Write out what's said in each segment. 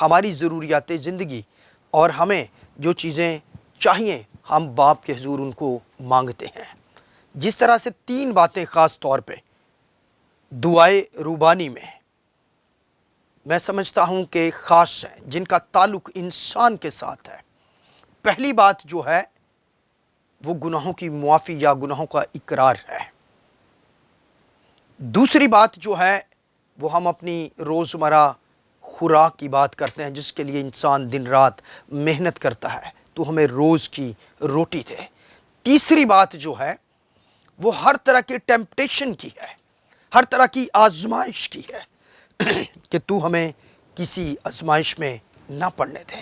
ہماری ضروریات زندگی اور ہمیں جو چیزیں چاہیے ہم باپ کے حضور ان کو مانگتے ہیں۔ جس طرح سے 3 باتیں خاص طور پہ دعائے روبانی میں سمجھتا ہوں کہ خاص ہیں، جن کا تعلق انسان کے ساتھ ہے۔ پہلی بات جو ہے وہ گناہوں کی معافی یا گناہوں کا اقرار ہے۔ دوسری بات جو ہے وہ ہم اپنی روزمرہ خوراک کی بات کرتے ہیں، جس کے لیے انسان دن رات محنت کرتا ہے، تو ہمیں روز کی روٹی دے۔ تیسری بات جو ہے وہ ہر طرح کے ٹیمپٹیشن کی ہے، ہر طرح کی آزمائش کی ہے کہ تو ہمیں کسی آزمائش میں نہ پڑنے دے۔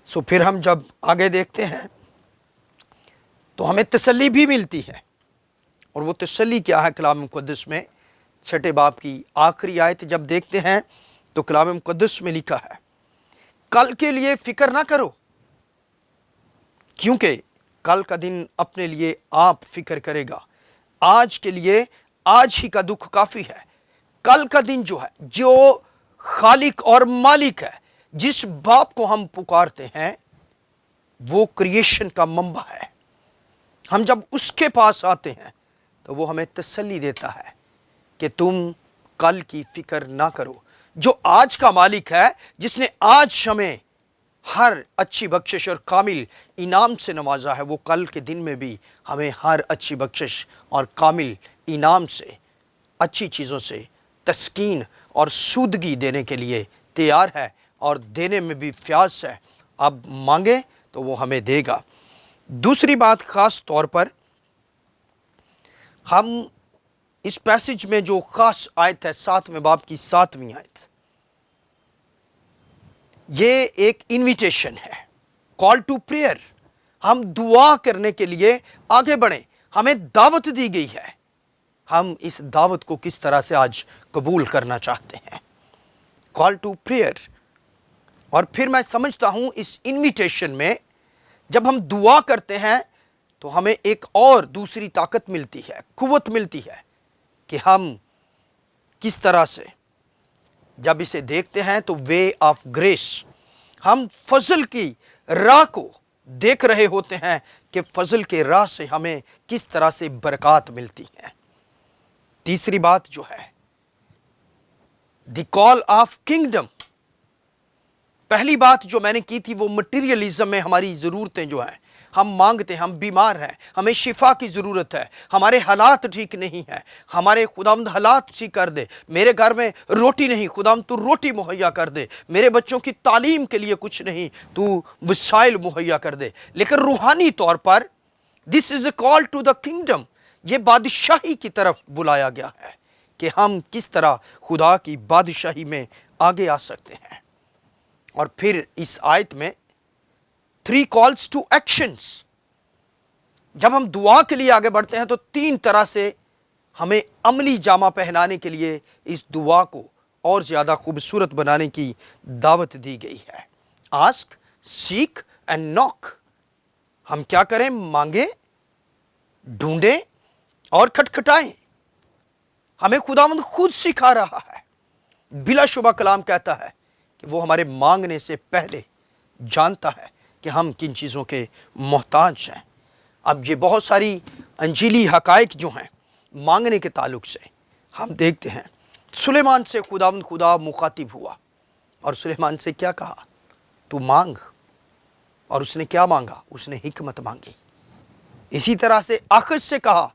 سو پھر ہم جب آگے دیکھتے ہیں تو ہمیں تسلی بھی ملتی ہے، اور وہ تسلی کیا ہے؟ کلام مقدس میں 6 باب کی آخری آیت جب دیکھتے ہیں تو کلام مقدس میں لکھا ہے، کل کے لیے فکر نہ کرو، کیونکہ کل کا دن اپنے لیے آپ فکر کرے گا، آج کے لیے آج ہی کا دکھ کافی ہے۔ کل کا دن جو ہے، جو خالق اور مالک ہے، جس باپ کو ہم پکارتے ہیں، وہ کریشن کا منبع ہے۔ ہم جب اس کے پاس آتے ہیں تو وہ ہمیں تسلی دیتا ہے کہ تم کل کی فکر نہ کرو۔ جو آج کا مالک ہے، جس نے آج ہمیں ہر اچھی بخشش اور کامل انعام سے نوازا ہے، وہ کل کے دن میں بھی ہمیں ہر اچھی بخشش اور کامل انعام سے، اچھی چیزوں سے تسکین اور سودگی دینے کے لیے تیار ہے، اور دینے میں بھی فیاض ہے۔ اب مانگے تو وہ ہمیں دے گا۔ دوسری بات خاص طور پر ہم اس پیسج میں جو خاص آیت ہے 7ویں باب کی 7ویں آیت، یہ ایک انویٹیشن ہے، کال ٹو پریئر۔ ہم دعا کرنے کے لیے آگے بڑھیں، ہمیں دعوت دی گئی ہے۔ ہم اس دعوت کو کس طرح سے آج قبول کرنا چاہتے ہیں؟ Call to prayer. اور پھر میں سمجھتا ہوں اس انویٹیشن میں جب ہم دعا کرتے ہیں تو ہمیں ایک اور دوسری طاقت ملتی ہے، قوت ملتی ہے کہ ہم کس طرح سے جب اسے دیکھتے ہیں تو وے آف گریس، ہم فضل کی راہ کو دیکھ رہے ہوتے ہیں کہ فضل کے راہ سے ہمیں کس طرح سے برکات ملتی ہیں۔ تیسری بات جو ہے دی کال آف کنگڈم۔ پہلی بات جو میں نے کی تھی وہ مٹیریلزم میں ہماری ضرورتیں جو ہیں، ہم مانگتے ہیں، ہم بیمار ہیں، ہمیں شفا کی ضرورت ہے، ہمارے حالات ٹھیک نہیں ہیں، ہمارے خداوند حالات ٹھیک کر دے، میرے گھر میں روٹی نہیں، خداوند تو روٹی مہیا کر دے، میرے بچوں کی تعلیم کے لیے کچھ نہیں، تو وسائل مہیا کر دے۔ لیکن روحانی طور پر دس از اے کال ٹو دا کنگڈم، یہ بادشاہی کی طرف بلایا گیا ہے کہ ہم کس طرح خدا کی بادشاہی میں آگے آ سکتے ہیں۔ اور پھر اس آیت میں 3 calls to actions۔ جب ہم دعا کے لیے آگے بڑھتے ہیں تو 3 طرح سے ہمیں عملی جامہ پہنانے کے لیے اس دعا کو اور زیادہ خوبصورت بنانے کی دعوت دی گئی ہے۔ آسک، سیک اینڈ ناک۔ ہم کیا کریں؟ مانگیں، ڈھونڈیں اور کھٹکھٹائیں۔ ہمیں خداوند خود سکھا رہا ہے۔ بلا شبہ کلام کہتا ہے کہ وہ ہمارے مانگنے سے پہلے جانتا ہے کہ ہم کن چیزوں کے محتاج ہیں۔ اب یہ بہت ساری انجیلی حقائق جو ہیں مانگنے کے تعلق سے ہم دیکھتے ہیں۔ سلیمان سے خداوند خدا مخاطب ہوا اور سلیمان سے کیا کہا؟ تو مانگ۔ اور اس نے کیا مانگا؟ اس نے حکمت مانگی۔ اسی طرح سے آخذ سے کہا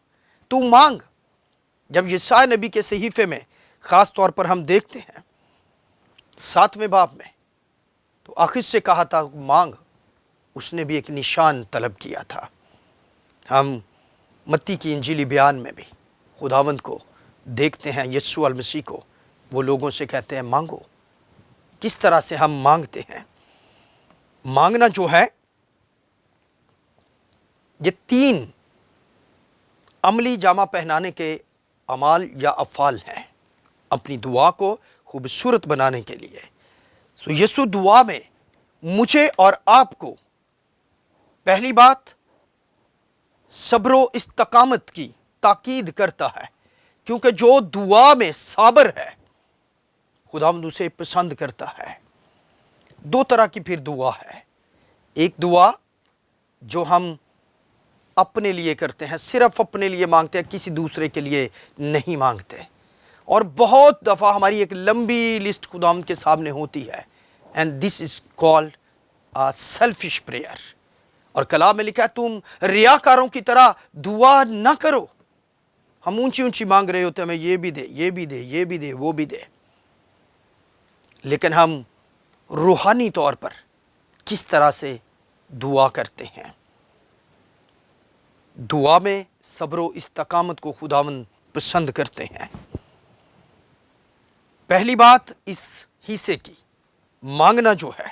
تو مانگ۔ جب یساع نبی کے صحیفے میں خاص طور پر ہم دیکھتے ہیں 7ویں باب میں، تو آخذ سے کہا تھا مانگ، اس نے بھی ایک نشان طلب کیا تھا۔ ہم متی کی انجیلی بیان میں بھی خداوند کو دیکھتے ہیں، یسوع المسیح کو، وہ لوگوں سے کہتے ہیں مانگو۔ کس طرح سے ہم مانگتے ہیں؟ مانگنا جو ہے یہ 3 عملی جامہ پہنانے کے اعمال یا افعال ہیں اپنی دعا کو خوبصورت بنانے کے لیے۔ سو یسوع دعا میں مجھے اور آپ کو پہلی بات صبر و استقامت کی تاکید کرتا ہے، کیونکہ جو دعا میں صابر ہے خداوند اسے پسند کرتا ہے۔ دو طرح کی پھر دعا ہے. ایک دعا جو ہم اپنے لیے کرتے ہیں, صرف اپنے لیے مانگتے ہیں, کسی دوسرے کے لیے نہیں مانگتے. اور بہت دفعہ ہماری ایک لمبی لسٹ خداوند کے سامنے ہوتی ہے, and this is called selfish prayer. اور کلام میں لکھا ہے تم ریاکاروں کی طرح دعا نہ کرو. ہم اونچی اونچی مانگ رہے ہوتے ہیں, ہمیں یہ بھی دے, یہ بھی دے, یہ بھی دے, وہ بھی دے, لیکن ہم روحانی طور پر کس طرح سے دعا کرتے ہیں؟ دعا میں صبر و استقامت کو خداوند پسند کرتے ہیں. پہلی بات اس حصے کی مانگنا جو ہے,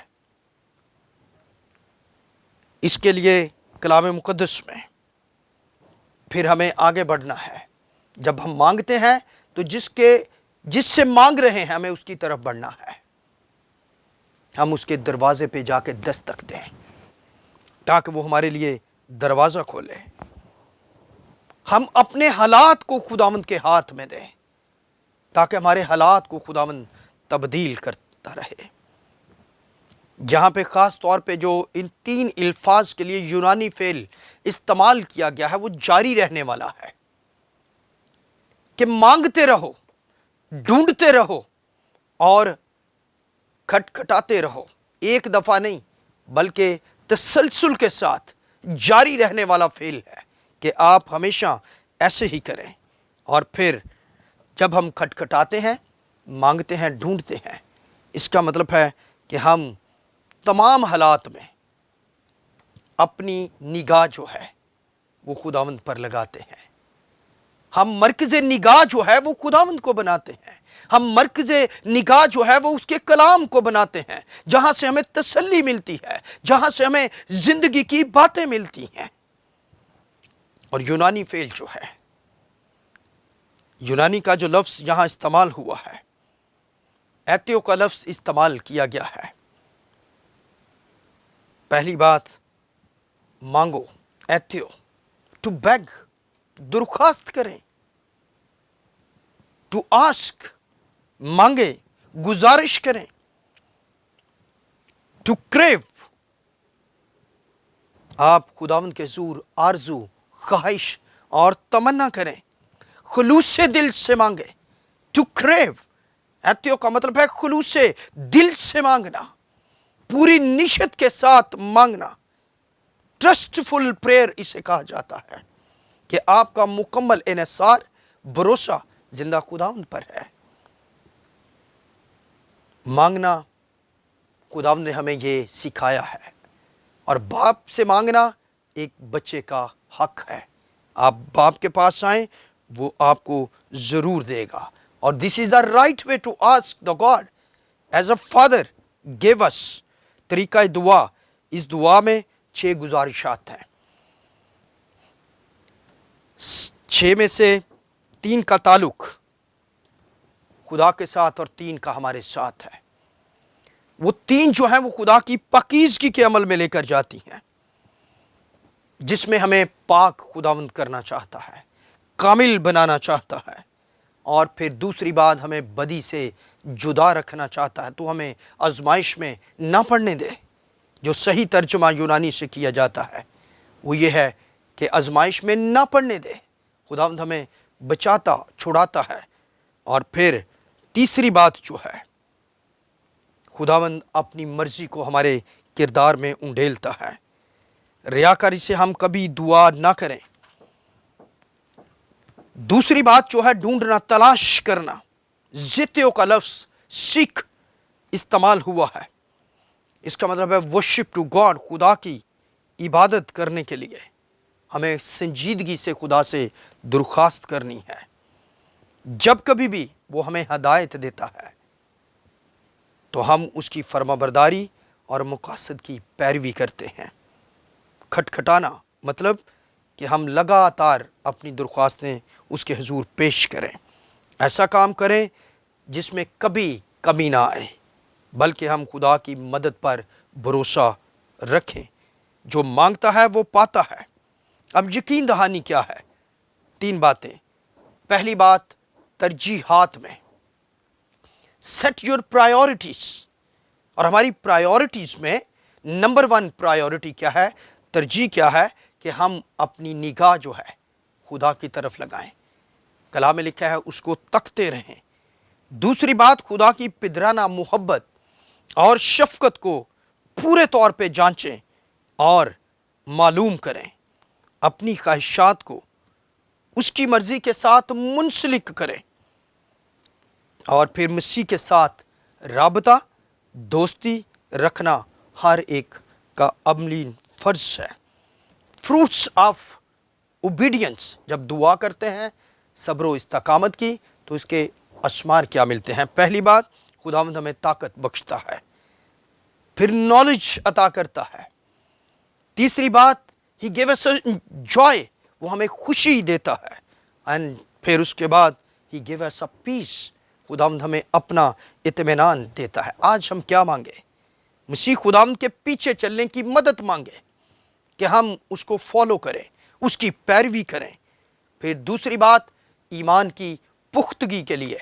اس کے لیے کلام مقدس میں پھر ہمیں آگے بڑھنا ہے. جب ہم مانگتے ہیں تو جس سے مانگ رہے ہیں ہمیں اس کی طرف بڑھنا ہے. ہم اس کے دروازے پہ جا کے دستک دیں تاکہ وہ ہمارے لیے دروازہ کھولے. ہم اپنے حالات کو خداوند کے ہاتھ میں دیں تاکہ ہمارے حالات کو خداوند تبدیل کرتا رہے. یہاں پہ خاص طور پہ جو ان 3 الفاظ کے لیے یونانی فعل استعمال کیا گیا ہے وہ جاری رہنے والا ہے کہ مانگتے رہو, ڈھونڈتے رہو اور کھٹکھٹاتے رہو. ایک دفعہ نہیں بلکہ تسلسل کے ساتھ جاری رہنے والا فعل ہے کہ آپ ہمیشہ ایسے ہی کریں. اور پھر جب ہم کھٹکھٹاتے ہیں, مانگتے ہیں, ڈھونڈتے ہیں, اس کا مطلب ہے کہ ہم تمام حالات میں اپنی نگاہ جو ہے وہ خداوند پر لگاتے ہیں. ہم مرکز نگاہ جو ہے وہ خداوند کو بناتے ہیں. ہم مرکز نگاہ جو ہے وہ اس کے کلام کو بناتے ہیں, جہاں سے ہمیں تسلی ملتی ہے, جہاں سے ہمیں زندگی کی باتیں ملتی ہیں. اور یونانی فعل جو ہے, یونانی کا جو لفظ یہاں استعمال ہوا ہے, ایتیو کا لفظ استعمال کیا گیا ہے. پہلی بات مانگو, ایتیو, ٹو بیگ, درخواست کریں, ٹو آسک, مانگے, گزارش کریں, ٹو کریو, آپ خداوند کے حضور آرزو, خواہش اور تمنا کریں, خلوص سے دل سے مانگے. ٹو کریو, ایتیو کا مطلب ہے خلوص سے دل سے مانگنا, پوری نشت کے ساتھ مانگنا. ٹرسٹفل پریئر اسے کہا جاتا ہے کہ آپ کا مکمل انحصار, بھروسہ زندہ خداوند پر ہے. مانگنا خداوند نے ہمیں یہ سکھایا ہے, اور باپ سے مانگنا ایک بچے کا حق ہے. آپ باپ کے پاس آئیں, وہ آپ کو ضرور دے گا. اور this is the right way to ask the God as a father give us. طریقہ دعا, اس دعا میں 6 گزارشات ہیں. 6 میں سے 3 کا تعلق خدا کے ساتھ اور 3 کا ہمارے ساتھ ہے. وہ 3 جو ہیں وہ خدا کی پاکیزگی کے عمل میں لے کر جاتی ہیں, جس میں ہمیں پاک خداوند کرنا چاہتا ہے, کامل بنانا چاہتا ہے. اور پھر دوسری بات, ہمیں بدی سے جدا رکھنا چاہتا ہے. تو ہمیں آزمائش میں نہ پڑنے دے. جو صحیح ترجمہ یونانی سے کیا جاتا ہے وہ یہ ہے کہ آزمائش میں نہ پڑنے دے. خداوند ہمیں بچاتا, چھڑاتا ہے. اور پھر تیسری بات جو ہے, خداوند اپنی مرضی کو ہمارے کردار میں انڈیلتا ہے. ریاکاری سے ہم کبھی دعا نہ کریں. دوسری بات جو ہے ڈھونڈنا, تلاش کرنا. زیتیو کا لفظ سیکھ استعمال ہوا ہے. اس کا مطلب ہے ورشپ ٹو گاڈ, خدا کی عبادت کرنے کے لیے ہمیں سنجیدگی سے خدا سے درخواست کرنی ہے. جب کبھی بھی وہ ہمیں ہدایت دیتا ہے تو ہم اس کی فرما برداری اور مقاصد کی پیروی کرتے ہیں. کھٹکھٹانا مطلب کہ ہم لگاتار اپنی درخواستیں اس کے حضور پیش کریں. ایسا کام کریں جس میں کبھی کمی نہ آئے, بلکہ ہم خدا کی مدد پر بھروسہ رکھیں. جو مانگتا ہے وہ پاتا ہے. اب یقین دہانی کیا ہے؟ 3 باتیں. پہلی بات, ترجیحات میں. Set your priorities. اور ہماری پرائیورٹیز میں نمبر 1 پرائیورٹی کیا ہے، ترجیح کیا ہے کہ ہم اپنی نگاہ جو ہے خدا کی طرف لگائیں۔ کلام میں لکھا ہے اس کو تکتے رہیں۔ دوسری بات، خدا کی پدرانہ محبت اور شفقت کو پورے طور پہ جانچیں اور معلوم کریں۔ اپنی خواہشات کو اس کی مرضی کے ساتھ منسلک کریں، اور پھر مسیح کے ساتھ رابطہ، دوستی رکھنا ہر ایک کا عملی فرض ہے۔ فروٹس آف اوبیڈینس، جب دعا کرتے ہیں صبر و استقامت کی، تو اس کے اشمار کیا ملتے ہیں؟ پہلی بات، خداوند ہمیں طاقت بخشتا ہے، پھر نالج عطا کرتا ہے۔ تیسری بات، He gave us a joy، وہ ہمیں خوشی دیتا ہے، and پھر اس کے بعد He gave us a peace، خداوند ہمیں اپنا اطمینان دیتا ہے۔ آج ہم کیا مانگے؟ مسیح خداوند کے پیچھے چلنے کی مدد مانگے کہ ہم اس کو فالو کریں، اس کی پیروی کریں۔ پھر دوسری بات، ایمان کی پختگی کے لیے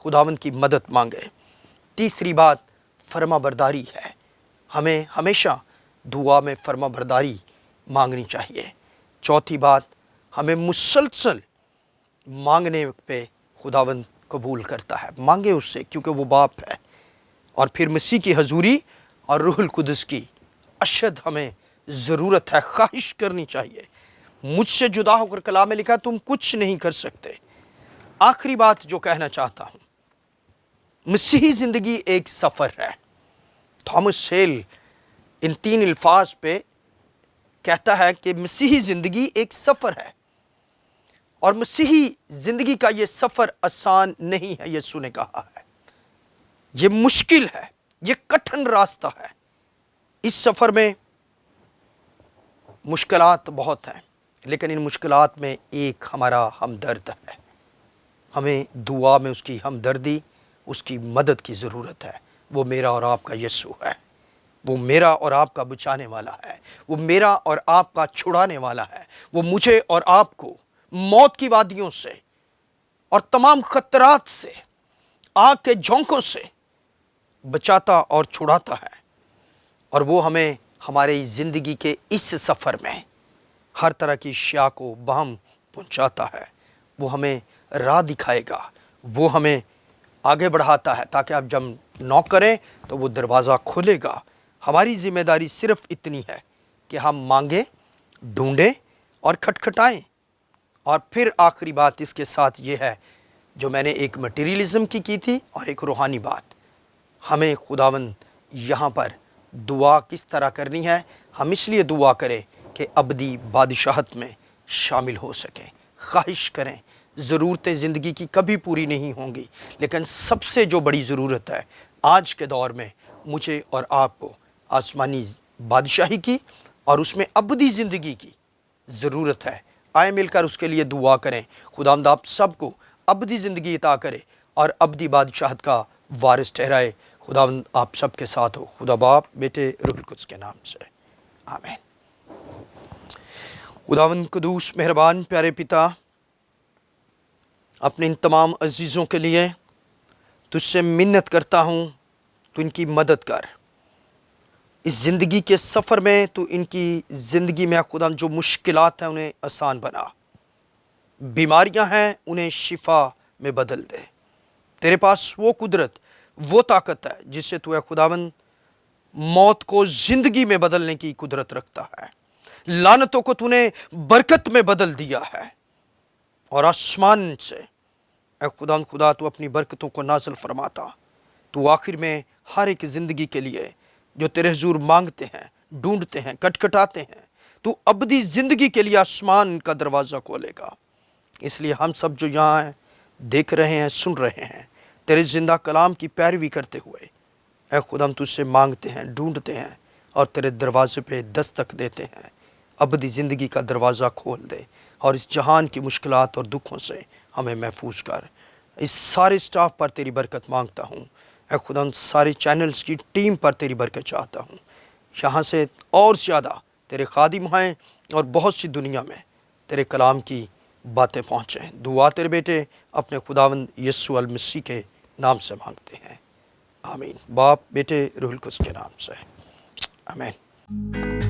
خداوند کی مدد مانگے۔ تیسری بات، فرما برداری ہے، ہمیں ہمیشہ دعا میں فرما برداری مانگنی چاہیے۔ چوتھی بات، ہمیں مسلسل مانگنے پہ خداوند قبول کرتا ہے، مانگے اس سے کیونکہ وہ باپ ہے۔ اور پھر مسیح کی حضوری اور روح القدس کی اشد ہمیں ضرورت ہے، خواہش کرنی چاہیے۔ مجھ سے جدا ہو کر کلام میں لکھا تم کچھ نہیں کر سکتے۔ آخری بات جو کہنا چاہتا ہوں، مسیحی زندگی ایک سفر ہے۔ تھامس ہیل ان 3 الفاظ پہ کہتا ہے کہ مسیحی زندگی ایک سفر ہے، اور مسیحی زندگی کا یہ سفر آسان نہیں ہے، یسوع نے کہا ہے۔ یہ مشکل ہے، یہ کٹھن راستہ ہے۔ اس سفر میں مشکلات بہت ہیں، لیکن ان مشکلات میں ایک ہمارا ہمدرد ہے۔ ہمیں دعا میں اس کی ہمدردی، اس کی مدد کی ضرورت ہے۔ وہ میرا اور آپ کا یسوع ہے، وہ میرا اور آپ کا بچانے والا ہے، وہ میرا اور آپ کا چھڑانے والا ہے۔ وہ مجھے اور آپ کو موت کی وادیوں سے اور تمام خطرات سے، آگ کے جھونکوں سے بچاتا اور چھڑاتا ہے، اور وہ ہمیں ہماری زندگی کے اس سفر میں ہر طرح کی اشیاء کو بہم پہنچاتا ہے۔ وہ ہمیں راہ دکھائے گا، وہ ہمیں آگے بڑھاتا ہے تاکہ آپ جب نوک کریں تو وہ دروازہ کھولے گا۔ ہماری ذمہ داری صرف اتنی ہے کہ ہم مانگیں، ڈھونڈیں اور کھٹکھٹائیں۔ اور پھر آخری بات اس کے ساتھ یہ ہے، جو میں نے ایک مٹیریلزم کی تھی اور ایک روحانی بات، ہمیں خداوند یہاں پر دعا کس طرح کرنی ہے؟ ہم اس لیے دعا کریں کہ ابدی بادشاہت میں شامل ہو سکیں۔ خواہش کریں، ضرورتیں زندگی کی کبھی پوری نہیں ہوں گی، لیکن سب سے جو بڑی ضرورت ہے آج کے دور میں مجھے اور آپ کو آسمانی بادشاہی کی اور اس میں ابدی زندگی کی ضرورت ہے۔ آئے مل کر اس کے لیے دعا کریں۔ خداوند آپ سب کو ابدی زندگی عطا کرے اور ابدی بادشاہت کا وارث ٹھہرائے۔ خداوند آپ سب کے ساتھ ہو، خدا باپ، بیٹے، روح القدس کے نام سے، آمین۔ خداوند قدوس مہربان پیارے پتا، اپنے ان تمام عزیزوں کے لیے تجھ سے منت کرتا ہوں، تو ان کی مدد کر۔ اس زندگی کے سفر میں تو ان کی زندگی میں خدا جو مشکلات ہیں انہیں آسان بنا، بیماریاں ہیں انہیں شفا میں بدل دے۔ تیرے پاس وہ قدرت، وہ طاقت ہے جس سے تو اے خداوند موت کو زندگی میں بدلنے کی قدرت رکھتا ہے، لعنتوں کو تو نے برکت میں بدل دیا ہے، اور آسمان سے اے خدا تو اپنی برکتوں کو نازل فرماتا۔ تو آخر میں ہر ایک زندگی کے لیے جو تیرے حضور مانگتے ہیں، ڈھونڈتے ہیں، کٹکھٹاتے ہیں، تو ابدی زندگی کے لیے آسمان کا دروازہ کھولے گا۔ اس لیے ہم سب جو یہاں ہیں، دیکھ رہے ہیں، سن رہے ہیں، تیرے زندہ کلام کی پیروی کرتے ہوئے اے خدا ہم تجھ سے مانگتے ہیں، ڈھونڈتے ہیں اور تیرے دروازے پہ دستک دیتے ہیں۔ ابدی زندگی کا دروازہ کھول دے اور اس جہان کی مشکلات اور دکھوں سے ہمیں محفوظ کر۔ اس سارے سٹاف پر تیری برکت مانگتا ہوں اے خدا، سارے چینلز کی ٹیم پر تیری برکت چاہتا ہوں۔ یہاں سے اور زیادہ تیرے خادم ہیں اور بہت سی دنیا میں تیرے کلام کی باتیں پہنچیں۔ دعا تیرے بیٹے اپنے خداوند یسوع المسیح کے نام سے مانگتے ہیں، آمین. باپ بیٹے روح القدس کے نام سے آمین.